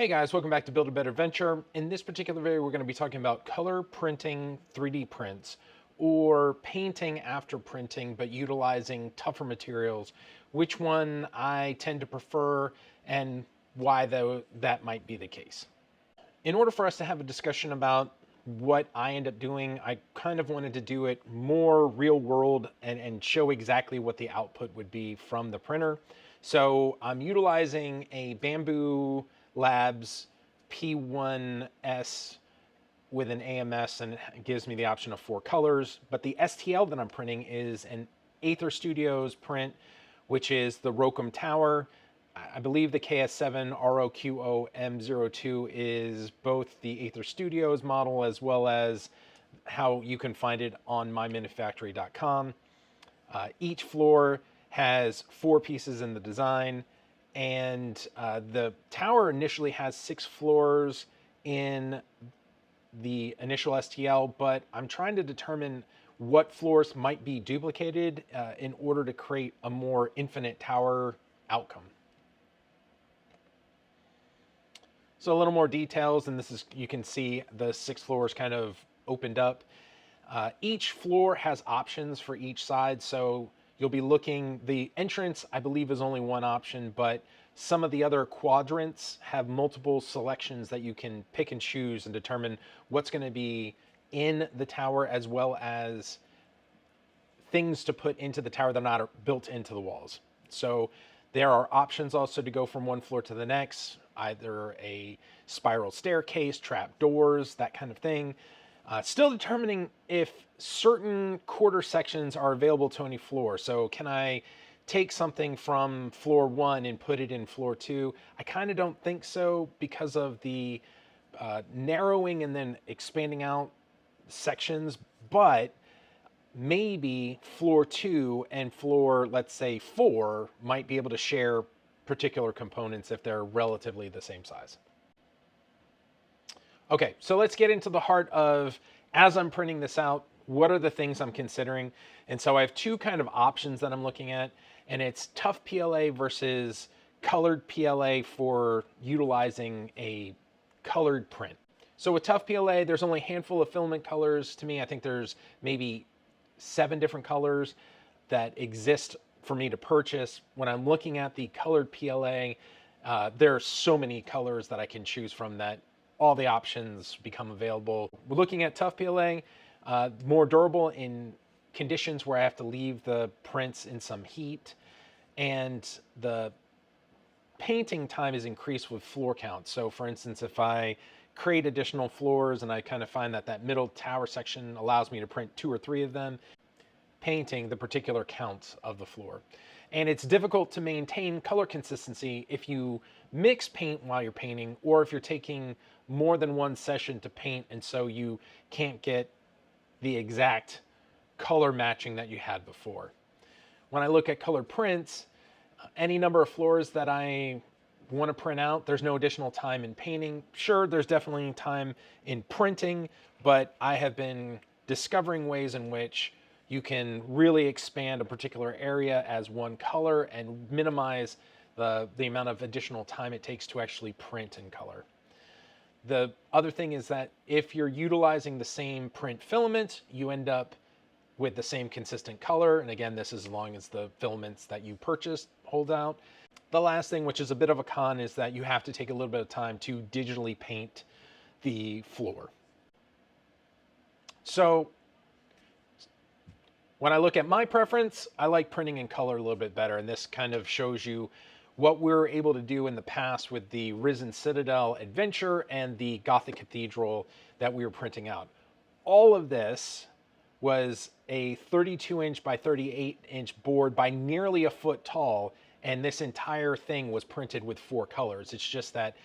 Hey guys, welcome back to Build a Better Venture. In this particular video, we're going to be talking about color printing 3D prints or painting after printing, but utilizing tougher materials, which one I tend to prefer and why that might be the case. In order for us to have a discussion about what I end up doing, I kind of wanted to do it more real world and show exactly what the output would be from the printer. So I'm utilizing a Bamboo Labs P1S with an AMS, and it gives me the option of 4 colors. But the STL that I'm printing is an Aether Studios print, which is the Rokum Tower. I believe the KS7 ROQO-M02 is both the Aether Studios model as well as how you can find it on myminifactory.com. Each floor has 4 pieces in the design, and the tower initially has 6 floors in the initial STL, but I'm trying to determine what floors might be duplicated in order to create a more infinite tower outcome. So a little more details, and this is, you can see the 6 floors kind of opened up. Each floor has options for each side, so you'll be looking, the entrance I believe is only one option, but some of the other quadrants have multiple selections that you can pick and choose and determine what's going to be in the tower, as well as things to put into the tower that are not built into the walls. So there are options also to go from one floor to the next, either a spiral staircase, trap doors, that kind of thing. Still determining if certain quarter sections are available to any floor. So can I take something from floor 1 and put it in floor 2? I kind of don't think so, because of the narrowing and then expanding out sections, but maybe floor 2 and floor, let's say 4, might be able to share particular components if they're relatively the same size. Okay, so let's get into the heart of, as I'm printing this out, what are the things I'm considering? And so I have 2 kind of options that I'm looking at, and it's tough PLA versus colored PLA for utilizing a colored print. So with tough PLA, there's only a handful of filament colors. To me, I think there's maybe 7 different colors that exist for me to purchase. When I'm looking at the colored PLA, there are so many colors that I can choose from that all the options become available. We're looking at tough PLA, more durable in conditions where I have to leave the prints in some heat, and the painting time is increased with floor count. So for instance, if I create additional floors and I kind of find that that middle tower section allows me to print 2 or 3 of them, painting the particular count of the floor. And it's difficult to maintain color consistency if you mix paint while you're painting, or if you're taking more than one session to paint, and so you can't get the exact color matching that you had before. When I look at colored prints, any number of floors that I want to print out, there's no additional time in painting. Sure, there's definitely time in printing, but I have been discovering ways in which you can really expand a particular area as one color and minimize the amount of additional time it takes to actually print in color. The other thing is that if you're utilizing the same print filament, you end up with the same consistent color. And again, this is as long as the filaments that you purchased hold out. The last thing, which is a bit of a con, is that you have to take a little bit of time to digitally paint the floor. So when I look at my preference, I like printing in color a little bit better, and this kind of shows you what we were able to do in the past with the Risen Citadel Adventure and the Gothic Cathedral that we were printing out. All of this was a 32-inch by 38-inch board by nearly a foot tall, and this entire thing was printed with 4 colors. It's just that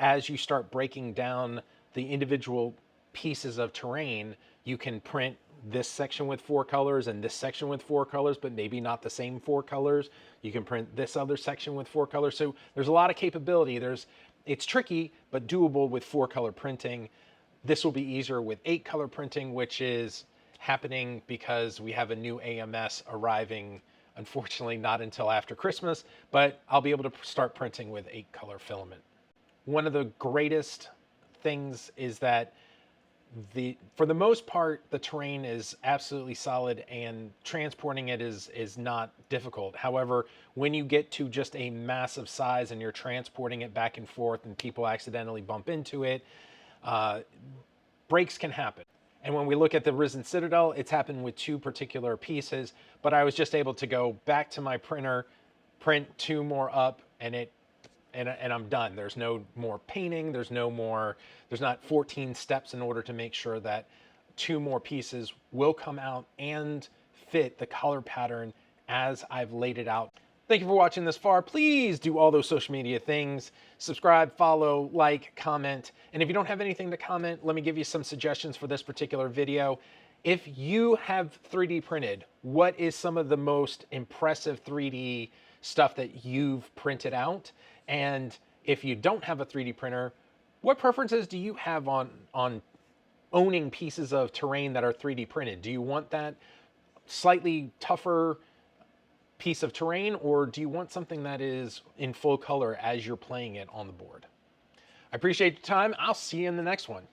as you start breaking down the individual pieces of terrain, you can print this section with 4 colors and this section with 4 colors, but maybe not the same 4 colors. You can print this other section with 4 colors. So there's a lot of capability. It's tricky, but doable with 4 color printing. This will be easier with 8 color printing, which is happening because we have a new AMS arriving, unfortunately not until after Christmas, but I'll be able to start printing with 8 color filament. one of the greatest things is that for the most part, the terrain is absolutely solid and transporting it is not difficult. However, when you get to just a massive size and you're transporting it back and forth and people accidentally bump into it, breaks can happen. And when we look at the Risen Citadel, it's happened with two particular pieces, but I was just able to go back to my printer, print two more up, and I'm done. There's no more painting. There's not 14 steps in order to make sure that two more pieces will come out and fit the color pattern as I've laid it out. Thank you for watching this far. Please do all those social media things. Subscribe, follow, like, comment. And if you don't have anything to comment, let me give you some suggestions for this particular video. If you have 3D printed, what is some of the most impressive 3D stuff that you've printed out? And if you don't have a 3D printer, what preferences do you have on owning pieces of terrain that are 3D printed? Do you want that slightly tougher piece of terrain, or do you want something that is in full color as you're playing it on the board? I appreciate your time. I'll see you in the next one.